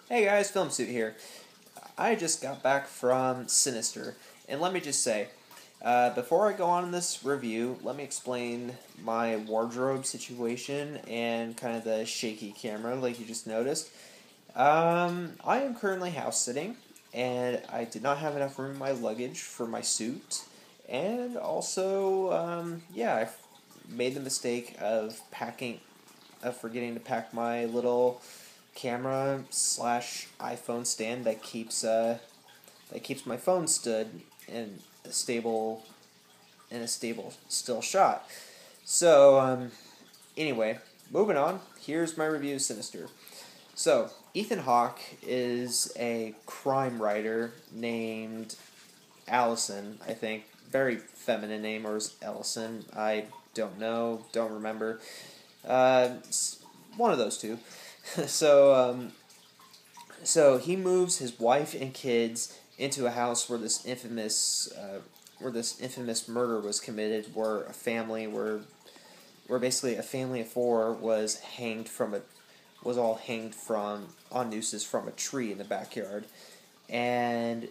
Hey guys, Filmsuit here. I just got back from Sinister, and let me just say, before I go on in this review, let me explain my wardrobe situation and kind of the shaky camera, like you just noticed. I am currently house sitting, and I did not have enough room in my luggage for my suit, and also, I made the mistake of forgetting to pack my little camera slash iPhone stand that keeps my phone stood in a stable still shot. So anyway, moving on. Here's my review of Sinister. So Ethan Hawke is a crime writer named Allison, I think. Very feminine name, or is Ellison? I don't know. Don't remember. One of those two. so so he moves his wife and kids into a house where this infamous murder was committed, where basically a family of four was all hanged from on nooses from a tree in the backyard, and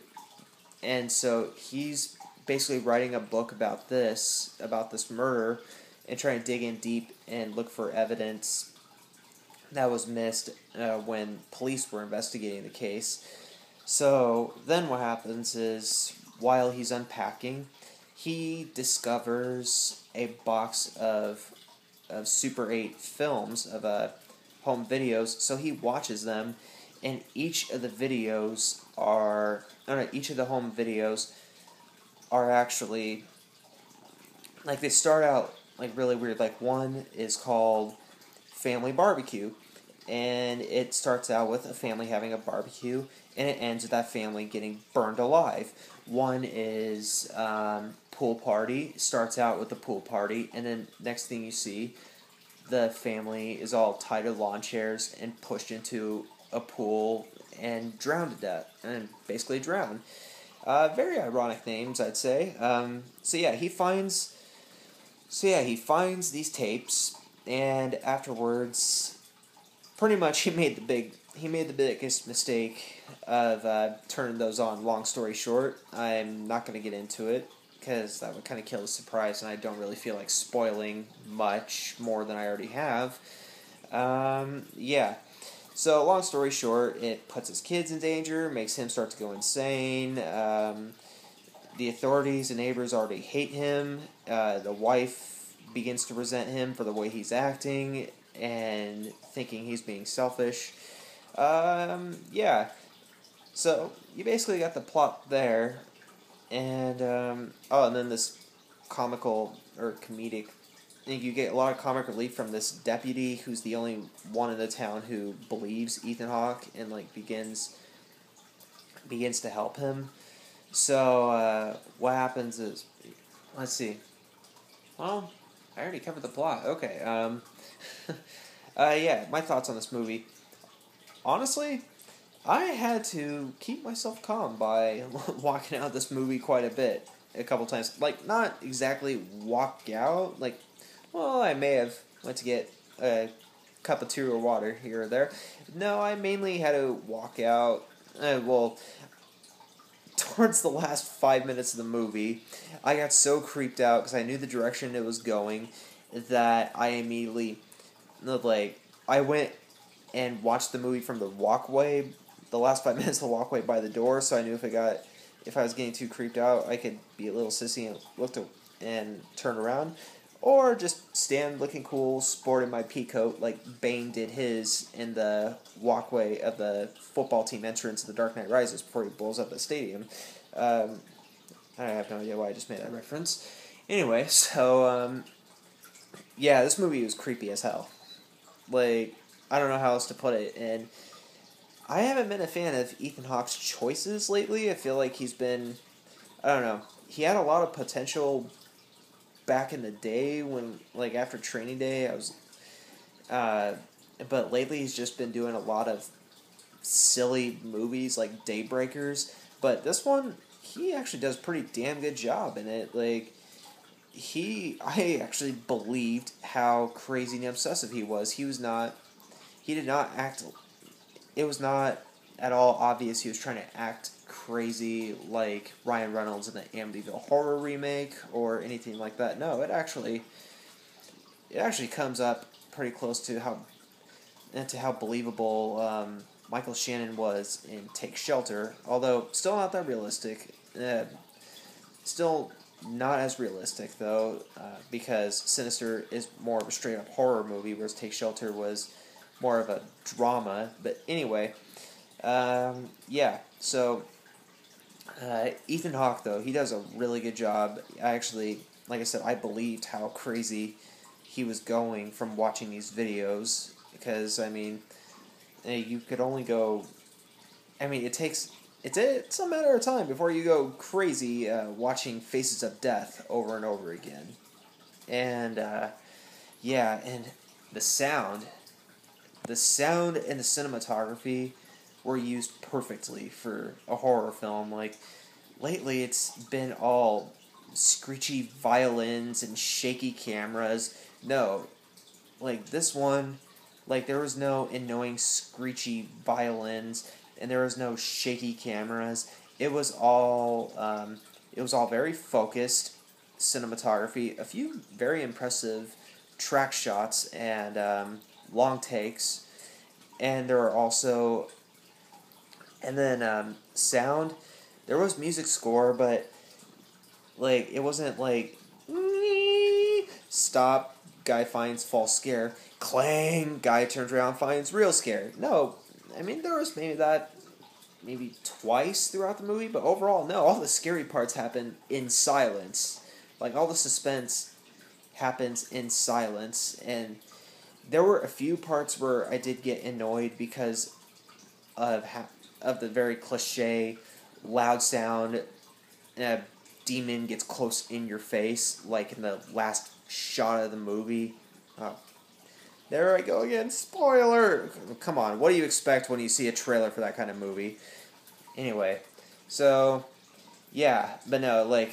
so he's basically writing a book about this murder and trying to dig in deep and look for evidence that was missed when police were investigating the case. So then what happens is, while he's unpacking, he discovers a box of Super 8 films, of home videos. So he watches them, and each of the home videos are actually, like, they start out like really weird. Like, one is called Family Barbecue, and it starts out with a family having a barbecue, and it ends with that family getting burned alive. One is Pool Party, starts out with the pool party, and then next thing you see, the family is all tied to lawn chairs and pushed into a pool and drowned to death, and basically drowned. Very ironic names, I'd say. He finds these tapes, and afterwards, pretty much he made the biggest mistake of turning those on. Long story short, I'm not going to get into it because that would kind of kill the surprise, and I don't really feel like spoiling much more than I already have. Yeah. So, long story short, it puts his kids in danger, makes him start to go insane. The authorities and neighbors already hate him. The wife begins to resent him for the way he's acting and thinking he's being selfish. Yeah. So, you basically got the plot there. And, and then this comical or comedic, you get a lot of comic relief from this deputy who's the only one in the town who believes Ethan Hawke and, like, begins to help him. So, what happens is, let's see. Well, I already covered the plot. Okay. Yeah, my thoughts on this movie. Honestly, I had to keep myself calm by walking out of this movie quite a bit, a couple times. Like, not exactly walk out. Like, well, I may have went to get a cup of tea or water here or there. No, I mainly had to walk out. Towards the last 5 minutes of the movie, I got so creeped out because I knew the direction it was going that I immediately, I went and watched the movie from the walkway, the last 5 minutes of the walkway by the door, so I knew if I was getting too creeped out, I could be a little sissy and turn around. Or just stand looking cool, sporting my pea coat like Bane did his in the walkway of the football team entrance of The Dark Knight Rises before he blows up the stadium. I have no idea why I just made that reference. Anyway, so, yeah, this movie was creepy as hell. Like, I don't know how else to put it, and I haven't been a fan of Ethan Hawke's choices lately. I feel like I don't know, he had a lot of potential back in the day when, like, after Training Day, but lately he's just been doing a lot of silly movies like Daybreakers, but this one, he actually does a pretty damn good job in it. Like, I actually believed how crazy and obsessive he was. He did not act, it was not at all obvious he was trying to act crazy like Ryan Reynolds in the Amityville Horror remake or anything like that. No, it actually comes up pretty close to how believable Michael Shannon was in Take Shelter, although still not that realistic. Still not as realistic though, because Sinister is more of a straight up horror movie, whereas Take Shelter was more of a drama. But anyway, yeah. So Ethan Hawke though, he does a really good job. I actually, like I said, I believed how crazy he was going from watching these videos, because I mean, you could only go. I mean, it's a matter of time before you go crazy watching Faces of Death over and over again, and yeah, and the sound, and the cinematography were used perfectly for a horror film. Like lately, it's been all screechy violins and shaky cameras. No, like this one, like there was no annoying screechy violins and there was no shaky cameras. It was all very focused cinematography, a few very impressive track shots and long takes, and there were also, and then sound. There was music score, but like it wasn't like stop, guy finds false scare, clang, guy turns around, finds real scare. No, I mean there was maybe twice throughout the movie, but overall no, all the scary parts happen in silence. Like all the suspense happens in silence, and there were a few parts where I did get annoyed because of the very cliche loud sound. A demon gets close in your face, like in the last shot of the movie. Oh, there I go again. Spoiler! Come on, what do you expect when you see a trailer for that kind of movie? Anyway, so yeah, but no, like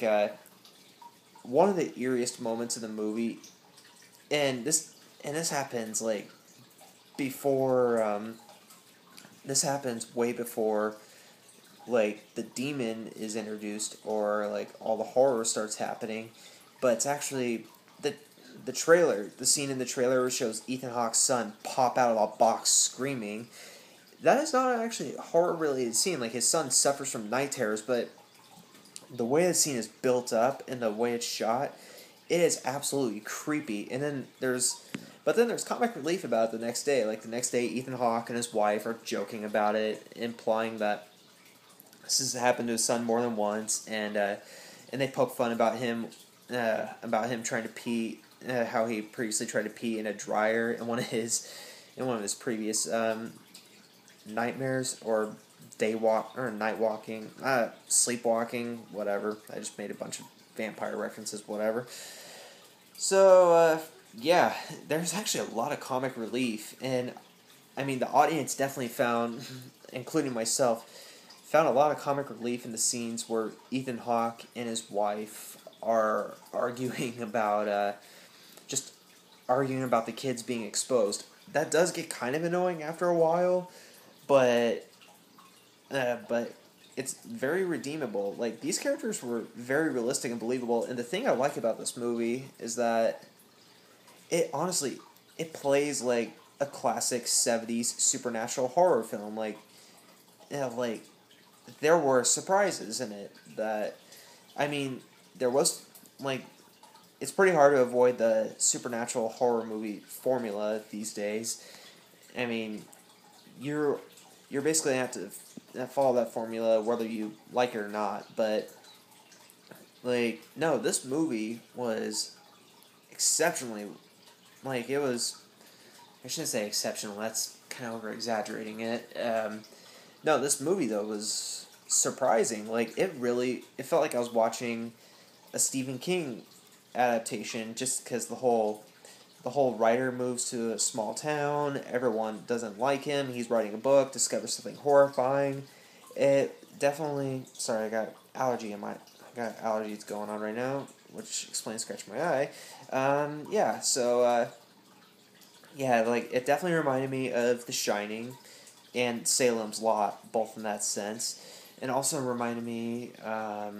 one of the eeriest moments of the movie, and this happens like before. This happens way before like the demon is introduced or like all the horror starts happening, but it's actually the trailer, the scene in the trailer where it shows Ethan Hawke's son pop out of a box screaming. That is not actually a horror related scene. Like his son suffers from night terrors, but the way the scene is built up and the way it's shot, it is absolutely creepy. And then there's comic relief about it the next day. Like the next day, Ethan Hawke and his wife are joking about it, implying that this has happened to his son more than once, and they poke fun about him trying to pee, how he previously tried to pee in a dryer in one of his previous nightmares or night walking, sleepwalking, whatever. I just made a bunch of vampire references, whatever. So yeah, there's actually a lot of comic relief, and I mean the audience definitely found, including myself, found a lot of comic relief in the scenes where Ethan Hawke and his wife are arguing about the kids being exposed. That does get kind of annoying after a while, but it's very redeemable. Like these characters were very realistic and believable, and the thing I like about this movie is that it plays like a classic 70s supernatural horror film. Like there were surprises in it that, I mean, there was, like, it's pretty hard to avoid the supernatural horror movie formula these days. I mean, you're basically going to have to follow that formula whether you like it or not, but, like, no, this movie was exceptionally, like, it was, I shouldn't say exceptional, that's kind of over-exaggerating it. No, this movie, though, was surprising. Like, it felt like I was watching a Stephen King adaptation, just because the whole writer moves to a small town, everyone doesn't like him, he's writing a book, discovers something horrifying. It definitely, sorry, I got allergies going on right now, which explains scratching my eye. Yeah, so, yeah, like, it definitely reminded me of The Shining. and Salem's Lot, both in that sense. And also it reminded me a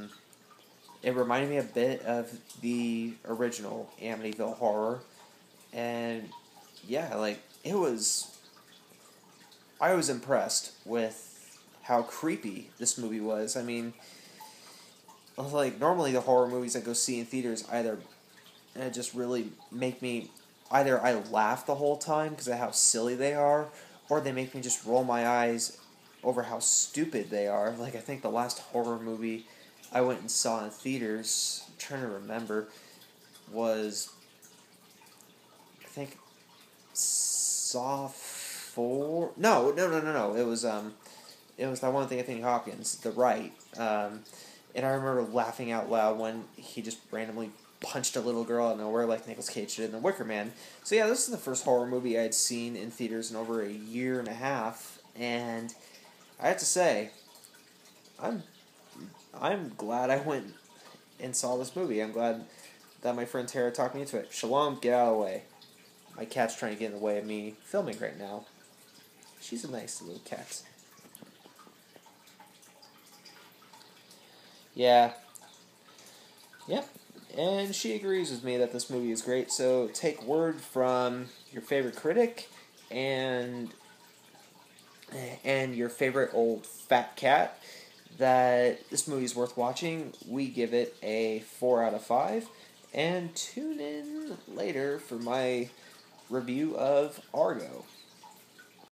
bit of the original Amityville Horror. And yeah, like, I was impressed with how creepy this movie was. I mean, like, normally the horror movies I go see in theaters either just really make me, either I laugh the whole time because of how silly they are, or they make me just roll my eyes over how stupid they are. Like, I think the last horror movie I went and saw in theaters, I'm trying to remember, was, I think, Saw 4? No. It was that one with Anthony Hopkins, The Right. And I remember laughing out loud when he just randomly punched a little girl out of nowhere like Nicolas Cage did in The Wicker Man. So yeah, this is the first horror movie I had seen in theaters in over a year and a half, and I have to say, I'm glad I went and saw this movie. I'm glad that my friend Tara talked me into it. Shalom, get out of the way. My cat's trying to get in the way of me filming right now. She's a nice little cat. Yeah. Yep. And she agrees with me that this movie is great, so take word from your favorite critic and your favorite old fat cat that this movie is worth watching. We give it a 4 out of 5. And tune in later for my review of Argo.